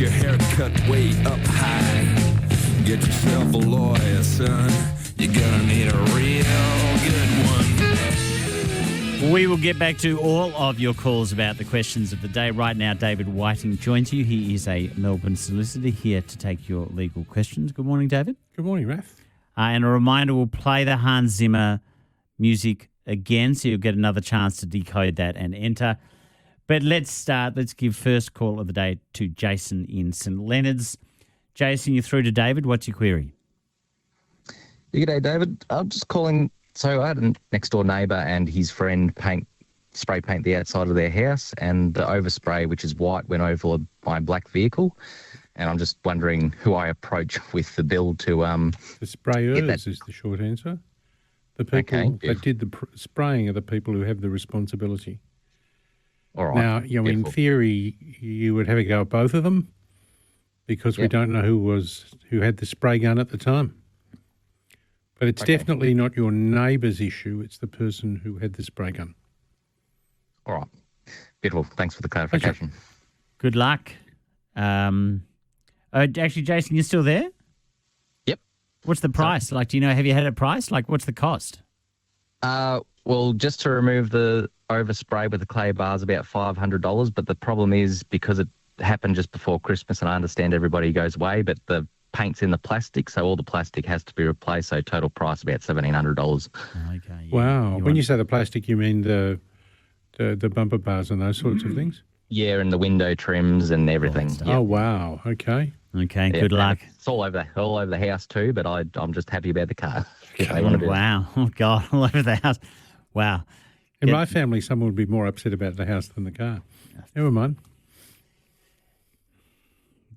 your hair cut way up high. Get yourself a lawyer, son. You're gonna need a real good one. We will get back to all of your calls about the questions of the day. Right now, David Whiting joins you. He is a Melbourne solicitor here to take your legal questions. Good morning, David. Good morning, Raph. And a reminder, we'll play the Hans Zimmer music again, so you'll get another chance to decode that and enter. But let's start. Let's give first call of the day to Jason in St Leonards. Jason, you're through to David. What's your query? Good day, David. I'm just calling. So I had a next-door neighbour and his friend spray paint the outside of their house, and the overspray, which is white, went over my black vehicle. And I'm just wondering who I approach with the bill to The sprayers is the short answer. The people that did the spraying are the people who have the responsibility. All right. Now, in theory, you would have a go at both of them because we don't know who had the spray gun at the time. But it's definitely not your neighbour's issue. It's the person who had the spray gun. All right. Beautiful. Thanks for the clarification. Okay. Good luck. Actually, Jason, you're still there? Yep. What's the price? Like, do you know, have you had it priced? Like, what's the cost? Well, just to remove the overspray with the clay bar is about $500, but the problem is because it happened just before Christmas, and I understand everybody goes away, but the paint's in the plastic, so all the plastic has to be replaced, so total price about $1,700. Okay. Wow. When you say the plastic, you mean the bumper bars and those sorts of things? Yeah, and the window trims and everything. Oh, wow. Okay. Okay, good luck. It's all over the house too, but I'm just happy about the car. Wow. Oh, God, all over the house. Wow. In my family, someone would be more upset about the house than the car. Never mind.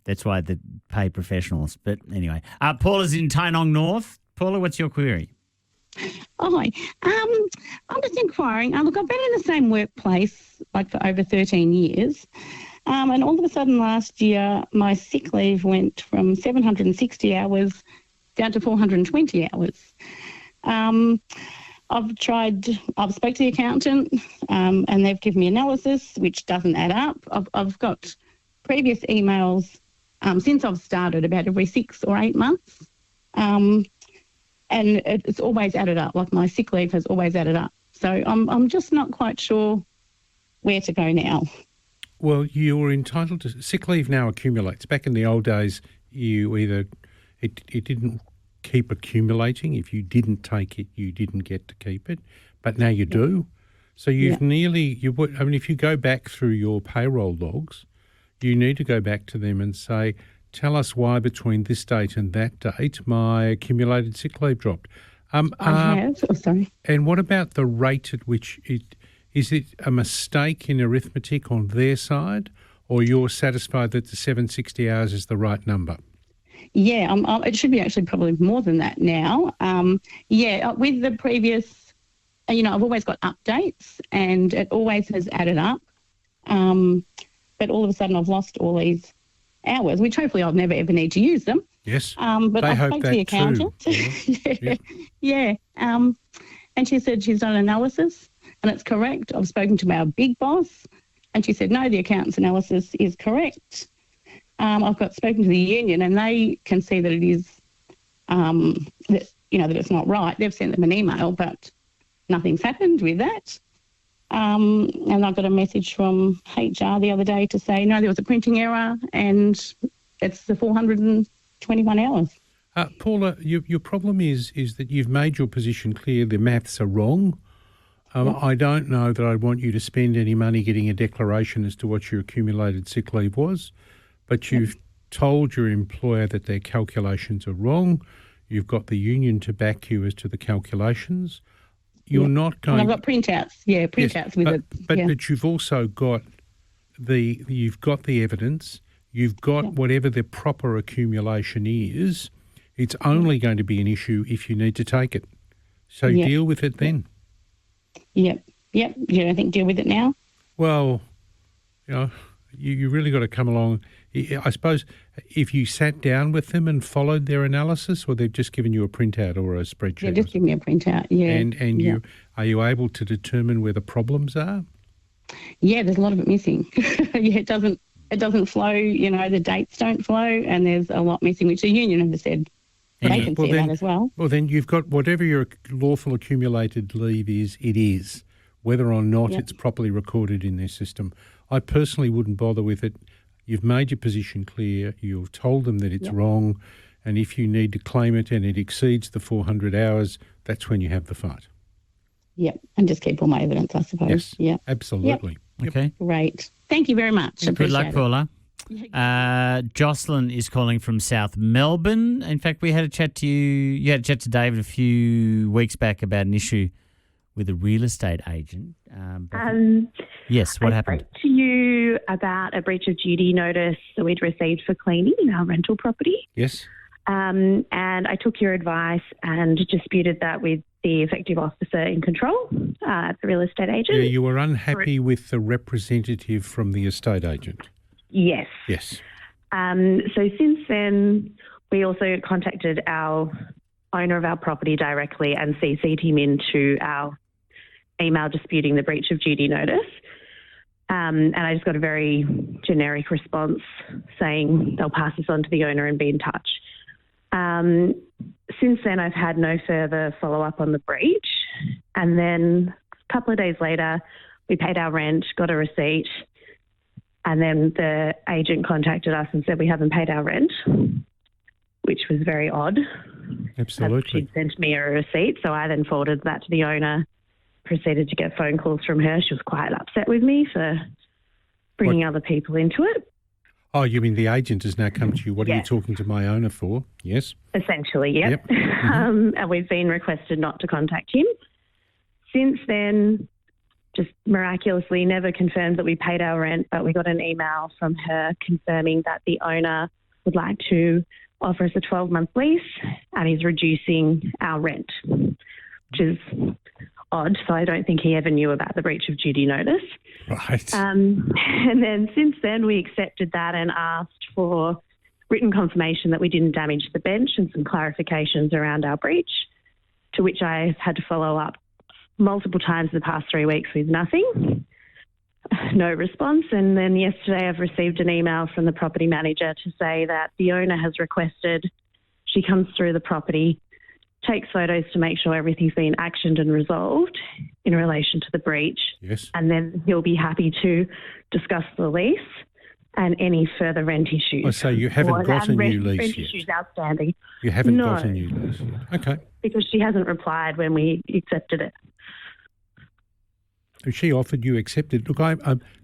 That's why they pay professionals. But anyway, Paula's in Tynong North. Paula, what's your query? Oh, hi. I'm just inquiring. Look, I've been in the same workplace for over 13 years. And all of a sudden last year, my sick leave went from 760 hours down to 420 hours. I've spoke to the accountant and they've given me analysis, which doesn't add up. I've got previous emails since I've started about every 6 or 8 months. And it's always added up. Like my sick leave has always added up. So I'm just not quite sure where to go now. Well, you're entitled to sick leave now accumulates. Back in the old days, it didn't keep accumulating. If you didn't take it, you didn't get to keep it. But now you do. So if you go back through your payroll logs, you need to go back to them and say, tell us why between this date and that date my accumulated sick leave dropped. I have. Oh, sorry. And what about the rate at which is it a mistake in arithmetic on their side, or you're satisfied that the 760 hours is the right number? Yeah, it should be actually probably more than that now. With the previous, I've always got updates and it always has added up. But all of a sudden I've lost all these hours, which hopefully I'll never ever need to use them. Yes. But I spoke to the accountant. Yeah. And she said she's done an analysis and it's correct. I've spoken to our big boss and she said, no, the accountant's analysis is correct. I've spoken to the union and they can see that it is, that it's not right. They've sent them an email, but nothing's happened with that. And I got a message from HR the other day to say, no, there was a printing error and it's the 421 hours. Paula, your problem is that you've made your position clear. The maths are wrong. I don't know that I want you to spend any money getting a declaration as to what your accumulated sick leave was, but you've told your employer that their calculations are wrong. You've got the union to back you as to the calculations. You're not going. And I've got printouts. Yeah, printouts with it. But you've also got the evidence. You've got whatever the proper accumulation is. It's only going to be an issue if you need to take it. So deal with it then. Yep. You don't think deal with it now? Well, you really got to come along. I suppose if you sat down with them and followed their analysis, or they've just given you a printout or a spreadsheet. Yeah, just give me a printout. Yeah. And are you able to determine where the problems are? Yeah, there's a lot of it missing. It it doesn't flow, the dates don't flow, and there's a lot missing, which the union have said they can see that as well. Well, then you've got whatever your lawful accumulated leave is, it is, whether or not it's properly recorded in their system. I personally wouldn't bother with it. You've made your position clear. You've told them that it's wrong. And if you need to claim it and it exceeds the 400 hours, that's when you have the fight. Yep, and just keep all my evidence, I suppose. Yes, yep. Absolutely. Yep. Okay. Great. Thank you very much. Good luck, Paula. Jocelyn is calling from South Melbourne. In fact, we had a chat to you. You had a chat to David a few weeks back about an issue with a real estate agent. Yes, what happened? I spoke to you about a breach of duty notice that we'd received for cleaning in our rental property. Yes. And I took your advice and disputed that with the effective officer in control, the real estate agent. Yeah, you were unhappy with the representative from the estate agent. Yes. Yes. So since then, we also contacted our owner of our property directly and CC'd him into our email disputing the breach of duty notice. And I just got a very generic response saying they'll pass this on to the owner and be in touch. Since then, I've had no further follow-up on the breach. And then a couple of days later, we paid our rent, got a receipt, and then the agent contacted us and said we haven't paid our rent, which was very odd. Absolutely. She'd sent me a receipt, so I then forwarded that to the owner, proceeded to get phone calls from her. She was quite upset with me for bringing other people into it. Oh, you mean the agent has now come to you? What are you talking to my owner for? Yes. Essentially, yep. And we've been requested not to contact him. Since then, just miraculously never confirmed that we paid our rent, but we got an email from her confirming that the owner would like to offer us a 12-month lease and is reducing our rent, which is odd. So I don't think he ever knew about the breach of duty notice. Right. And then since then we accepted that and asked for written confirmation that we didn't damage the bench and some clarifications around our breach, to which I had to follow up multiple times in the past 3 weeks with nothing, no response. And then yesterday I've received an email from the property manager to say that the owner has requested she comes through the property, takes photos to make sure everything's been actioned and resolved in relation to the breach. Yes. And then he'll be happy to discuss the lease and any further rent issues. Oh, so you haven't got a new lease rent yet? issues outstanding. You haven't got a new lease yet? Okay. Because she hasn't replied when we accepted it. She offered, you accepted. Look,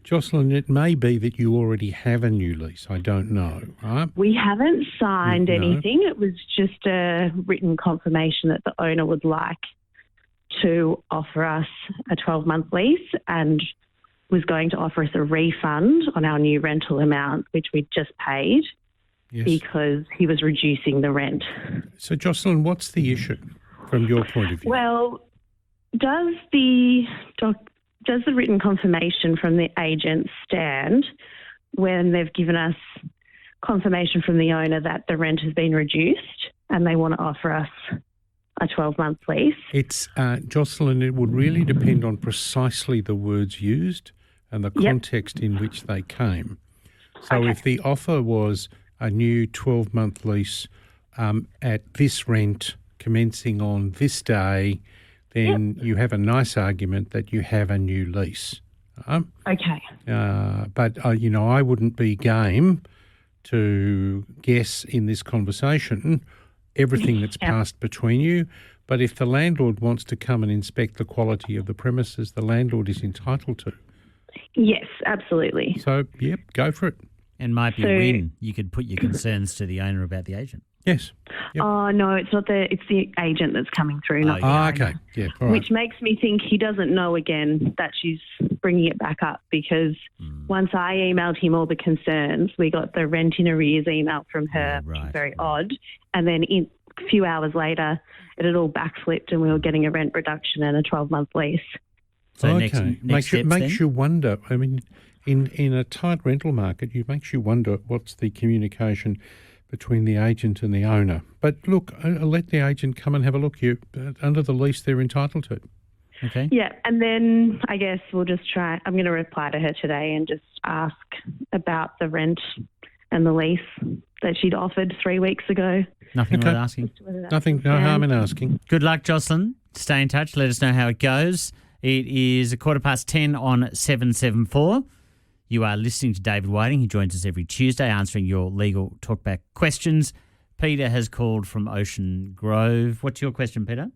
Jocelyn, it may be that you already have a new lease. I don't know, right? We haven't signed No. anything. It was just a written confirmation that the owner would like to offer us a 12-month lease and was going to offer us a refund on our new rental amount, which we'd just paid because he was reducing the rent. So, Jocelyn, what's the issue from your point of view? Well, does the written confirmation from the agent stand when they've given us confirmation from the owner that the rent has been reduced and they want to offer us a 12-month lease? It's, Jocelyn, it would really depend on precisely the words used and the context in which they came. So if the offer was a new 12-month lease at this rent commencing on this day, then you have a nice argument that you have a new lease. Okay. But, I wouldn't be game to guess in this conversation everything that's passed between you. But if the landlord wants to come and inspect the quality of the premises, the landlord is entitled to. Yes, absolutely. So, go for it. And might be a win. You could put your concerns to the owner about the agent. Yes. Yep. Oh, no, it's the agent that's coming through, not the owner. Okay. Yeah, all right. Which makes me think he doesn't know again that she's bringing it back up, because once I emailed him all the concerns, we got the rent in arrears email from her, which is very odd. And then a few hours later, it had all backflipped and we were getting a rent reduction and a 12-month lease. So makes you wonder. I mean, in a tight rental market, it makes you wonder what's the communication between the agent and the owner. But look, let the agent come and have a look. Under the lease, they're entitled to. Okay. Yeah, and then I guess we'll just try. I'm going to reply to her today and just ask about the rent and the lease that she'd offered 3 weeks ago. Nothing Okay. worth asking. Nothing, no harm in asking. Good luck, Jocelyn. Stay in touch. Let us know how it goes. It is 10:15 on 774. You are listening to David Whiting. He joins us every Tuesday answering your legal talkback questions. Peter has called from Ocean Grove. What's your question, Peter?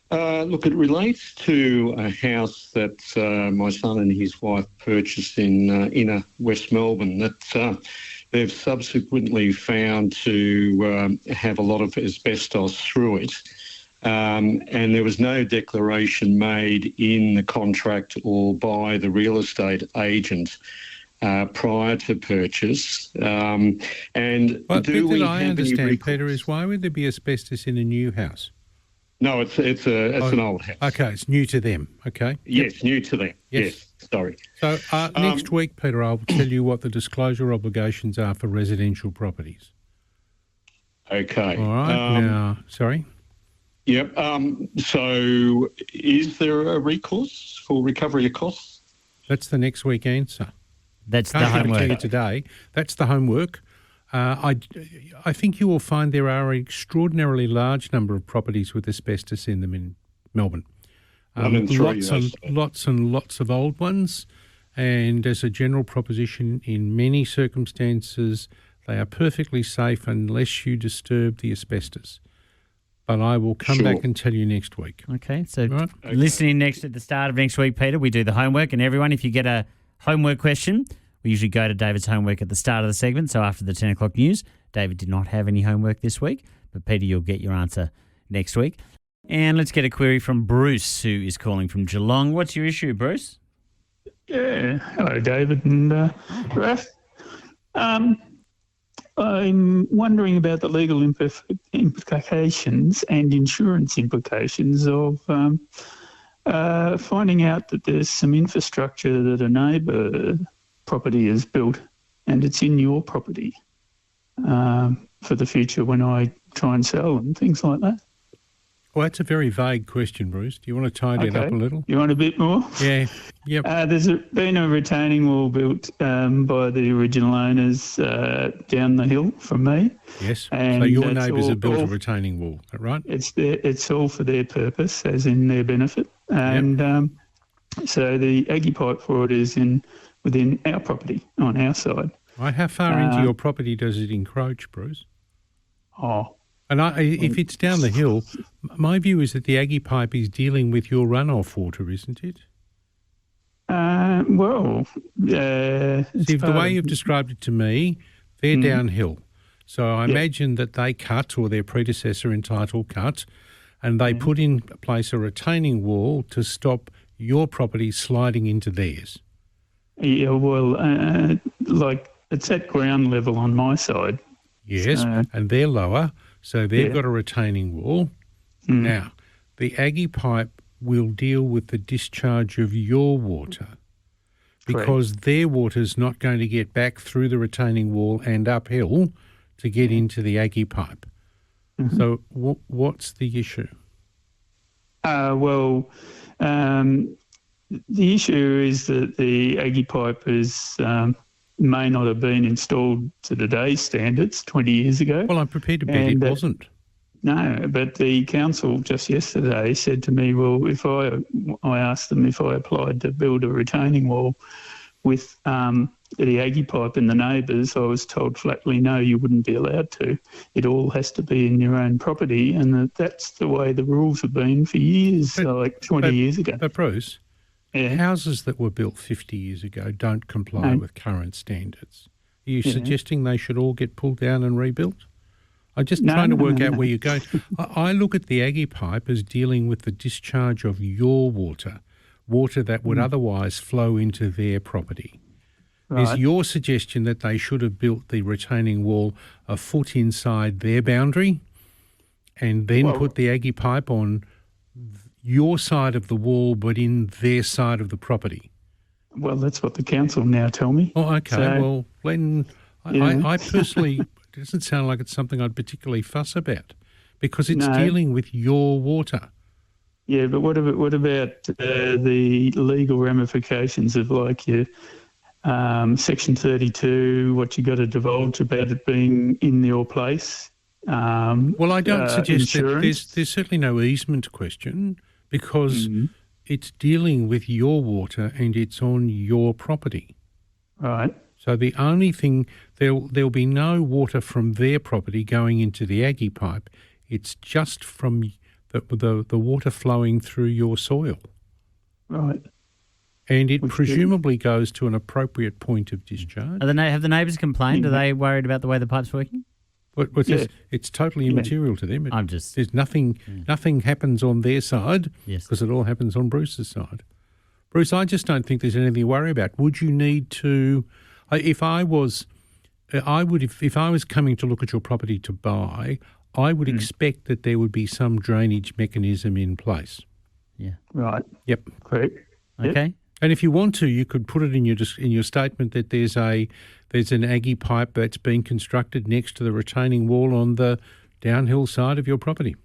Look, it relates to a house that my son and his wife purchased in inner West Melbourne that they've subsequently found to have a lot of asbestos through it. And there was no declaration made in the contract or by the real estate agent prior to purchase. And What do we I have understand, any recourse? Peter, is why would there be asbestos in a new house? No, it's an old house. Okay, it's new to them. Okay. Yes, new to them. Yes. Yes, sorry. So next week, Peter, I'll tell you what the disclosure obligations are for residential properties. Okay. All right. Now, sorry. Yep. So is there a recourse for recovery of costs? That's the next week answer. That's the Can't tell you homework. today. That's the homework. I think you will find there are an extraordinarily large number of properties with asbestos in them in Melbourne. 1 in 3, lots and lots of old ones. And as a general proposition, in many circumstances, they are perfectly safe unless you disturb the asbestos. But I will come back and tell you next week. Okay, so Right. listening next at the start of next week, Peter, we do the homework. And everyone, if you get a homework question, we usually go to David's homework at the start of the segment. So after the 10 o'clock news, David did not have any homework this week. But Peter, you'll get your answer next week. And let's get a query from Bruce, who is calling from Geelong. What's your issue, Bruce? Yeah, hello, David and Raph. I'm wondering about the legal implications and insurance implications of finding out that there's some infrastructure that a neighbour property has built and it's in your property for the future when I try and sell and things like that. Well, that's a very vague question, Bruce. Do you want to tidy it up a little? You want a bit more? Yeah. Yep. There's been a retaining wall built by the original owners down the hill from me. Yes. And so your that's neighbours all- have built a all- retaining wall, is that right? It's all for their purpose, as in their benefit. And so the Aggie pipe for it is within our property on our side. Right. How far into your property does it encroach, Bruce? And if it's down the hill, my view is that the Aggie pipe is dealing with your runoff water, isn't it? See, the way you've described it to me, they're downhill. So I imagine that they cut, or their predecessor in title cut, and they put in place a retaining wall to stop your property sliding into theirs. Yeah, well, like it's at ground level on my side. Yes, and they're lower, so they've got a retaining wall. Now, the Aggie pipe will deal with the discharge of your water because their water's not going to get back through the retaining wall and uphill to get into the Aggie pipe. So what's the issue? The issue is that the Aggie pipe may not have been installed to today's standards 20 years ago. Well, I'm prepared to bet it wasn't. No, but the council just yesterday said to me, well, if I asked them if I applied to build a retaining wall with the Aggie pipe and the neighbours, I was told flatly, no, you wouldn't be allowed to. It all has to be in your own property, and that's the way the rules have been for years, like 20 years ago. But Bruce, houses that were built 50 years ago don't comply with current standards. Are you suggesting they should all get pulled down and rebuilt? I'm just trying to work out where you're going. I look at the Aggie pipe as dealing with the discharge of your water that would otherwise flow into their property. Right. Is your suggestion that they should have built the retaining wall a foot inside their boundary and then put the Aggie pipe on your side of the wall but in their side of the property? Well, that's what the council now tell me. Oh, okay. So, well, I personally... It doesn't sound like it's something I'd particularly fuss about because it's dealing with your water. Yeah, but what about the legal ramifications of like your Section 32, what you got to divulge about it being in your place? Well, I don't suggest insurance? that there's certainly no easement question because it's dealing with your water and it's on your property. Right. So the only thing, there'll be no water from their property going into the Aggie pipe. It's just from the water flowing through your soil. Right. And it presumably goes to an appropriate point of discharge. Have the neighbours complained? Are they worried about the way the pipe's working? It's totally immaterial to them. There's nothing happens on their side because it all happens on Bruce's side. Bruce, I just don't think there's anything to worry about. Would you need to? If I was coming to look at your property to buy, I would expect that there would be some drainage mechanism in place. Yeah. Right. Yep. Correct. Okay. Yep. And if you want to, you could put it in your statement that there's an Aggie pipe that's been constructed next to the retaining wall on the downhill side of your property.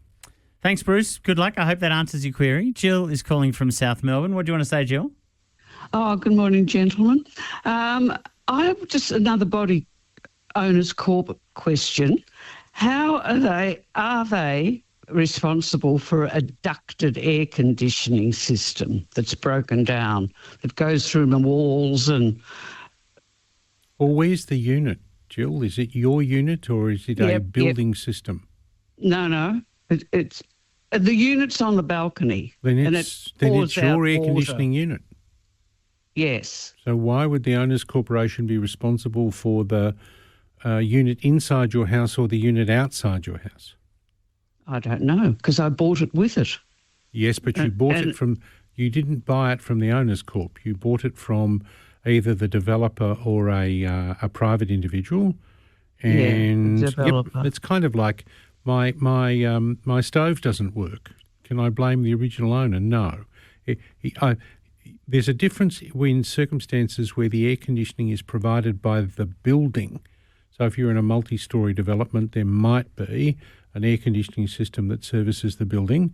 Thanks, Bruce. Good luck. I hope that answers your query. Jill is calling from South Melbourne. What do you want to say, Jill? Oh, good morning, gentlemen. I have just another body owners corp question. How are they responsible for a ducted air conditioning system that's broken down, that goes through the walls and... Well, where's the unit, Jill? Is it your unit or is it a building system? No. It's the unit's on the balcony. Then it's your air conditioning unit. Yes. So why would the Owners Corporation be responsible for the unit inside your house or the unit outside your house? I don't know, because I bought it with it. Yes, but you bought it from... You didn't buy it from the Owners Corp. You bought it from either the developer or a private individual. And developer. It's kind of like my stove doesn't work. Can I blame the original owner? No. There's a difference in circumstances where the air conditioning is provided by the building. So if you're in a multi-storey development, there might be an air conditioning system that services the building.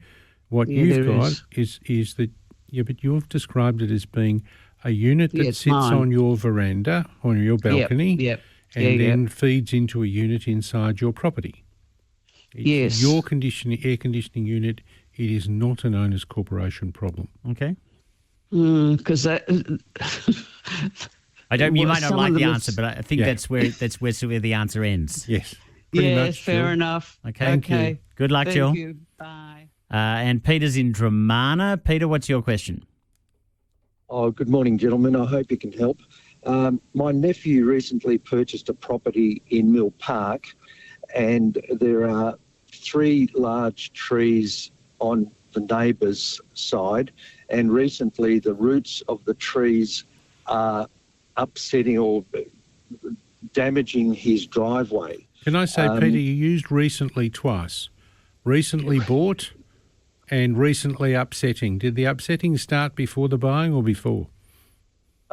What you've got is that, but you've described it as being a unit that sits on your veranda, on your balcony, and then feeds into a unit inside your property. It's your air conditioning unit. It is not an Owners Corporation problem. Okay. Because you might not like the answer, but I think that's where the answer ends. Yes. Yes, fair enough. Okay. Thank you. Good luck, Jill. Thank you. Bye. And Peter's in Dramana. Peter, what's your question? Oh, good morning, gentlemen. I hope you can help. My nephew recently purchased a property in Mill Park, and there are 3 large trees on the neighbour's side, and recently the roots of the trees are upsetting or damaging his driveway. Can I say, Peter, you used recently twice. Recently bought and recently upsetting. Did the upsetting start before the buying or before?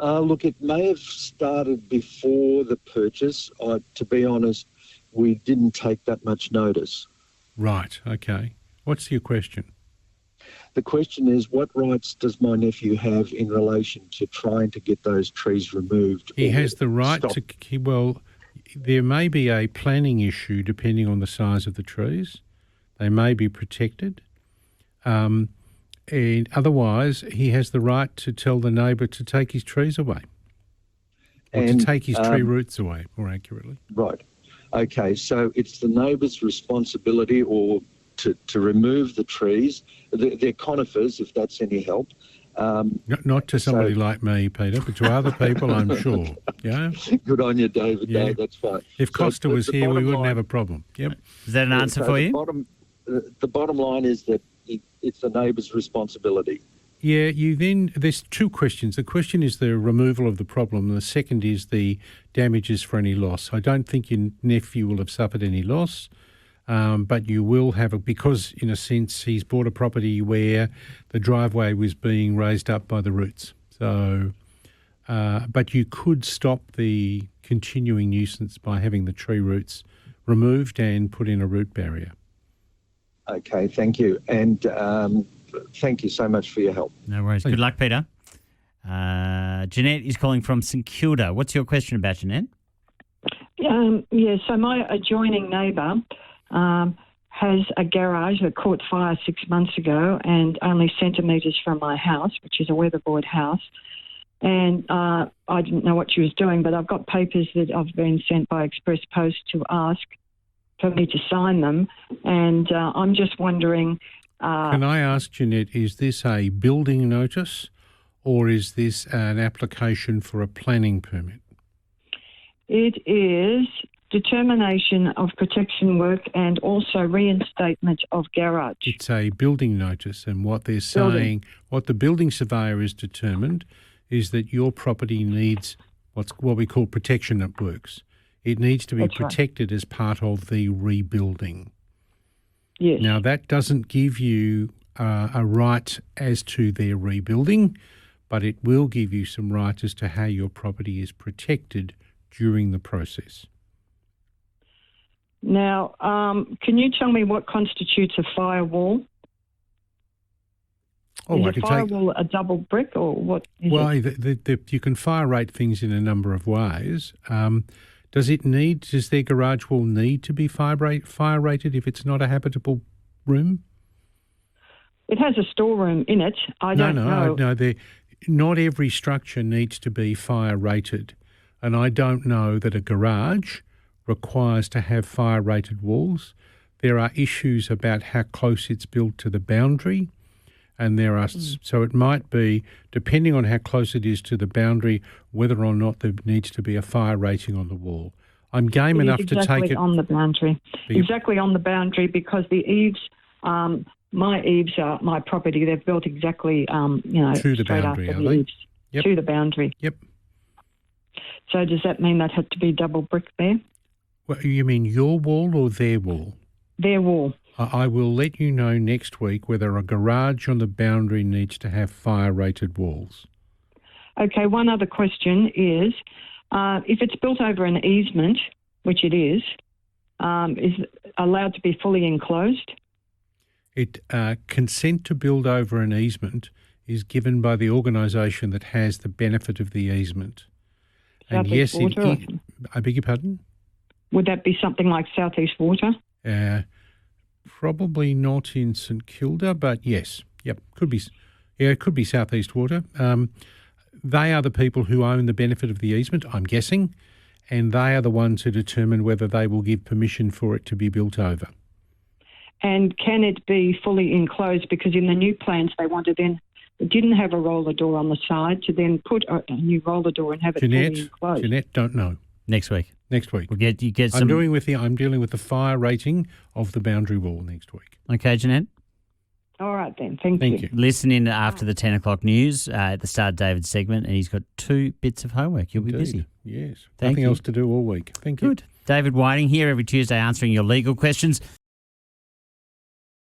Look, it may have started before the purchase. To be honest, we didn't take that much notice. Right, okay. What's your question? The question is, what rights does my nephew have in relation to trying to get those trees removed? He has the right to... Well, there may be a planning issue depending on the size of the trees. They may be protected. And otherwise, he has the right to tell the neighbour to take his trees away. Or to take his tree roots away, more accurately. Right. Okay, so it's the neighbour's responsibility or to remove the trees. They're conifers, if that's any help. Not to somebody like me, Peter, but to other people, I'm sure. Yeah. Good on you, David. Yeah. No, that's fine. If Costa was here, we wouldn't have a problem. Yep. Is that an answer for you? The bottom line is that it's the neighbour's responsibility. Yeah, there's 2 questions. The question is the removal of the problem, and the second is the damages for any loss. I don't think your nephew will have suffered any loss, but you will have because in a sense he's bought a property where the driveway was being raised up by the roots. So, but you could stop the continuing nuisance by having the tree roots removed and put in a root barrier. Okay, thank you. And Thank you so much for your help. No worries. Good luck, Peter. Jeanette is calling from St Kilda. What's your question about, Jeanette? So my adjoining neighbour has a garage that caught fire 6 months ago and only centimetres from my house, which is a weatherboard house. And I didn't know what she was doing, but I've got papers that I've been sent by Express Post to ask for me to sign them. And I'm just wondering... Can I ask, Jeanette, is this a building notice or is this an application for a planning permit? It is determination of protection work and also reinstatement of garage. It's a building notice, and what they're saying, what the building surveyor has determined is that your property needs what we call protection at works. It needs to be protected as part of the rebuilding. Yes. Now, that doesn't give you a right as to their rebuilding, but it will give you some rights as to how your property is protected during the process. Now, can you tell me what constitutes a firewall? Is a firewall a double brick or what is it? You can fire rate things in a number of ways. Does their garage wall need to be fire rated if it's not a habitable room? It has a storeroom in it. I don't know. No, not every structure needs to be fire rated. And I don't know that a garage requires to have fire rated walls. There are issues about how close it's built to the boundary. And there are, so it might be, depending on how close it is to the boundary, whether or not there needs to be a fire rating on the wall. I'm game enough to take it on the boundary. Exactly on the boundary, because the eaves, my eaves are my property. They're built exactly, to the boundary, are they? Yep. To the boundary. Yep. So does that mean that had to be double brick there? Well, you mean your wall or their wall? Their wall. I will let you know next week whether a garage on the boundary needs to have fire-rated walls. Okay, one other question is, if it's built over an easement, which it is allowed to be fully enclosed? Consent to build over an easement is given by the organisation that has the benefit of the easement. And yes, I beg your pardon? Would that be something like Southeast Water? Probably not in St Kilda, but yes. Yep, could be. Yeah, it could be Southeast Water. They are the people who own the benefit of the easement, I'm guessing, and they are the ones who determine whether they will give permission for it to be built over. And can it be fully enclosed? Because in the new plans they wanted then, it didn't have a roller door on the side, to then put a new roller door and have it fully enclosed. Jeanette, don't know. Next week. We'll get some. I'm dealing with the fire rating of the boundary wall next week. Okay, Jeanette. All right then. Thank you. Listen in after the 10 o'clock news at the start of David's segment, and he's got 2 bits of homework. You'll be busy. Yes. Nothing else to do all week. Thank you. Good. David Whiting here every Tuesday answering your legal questions.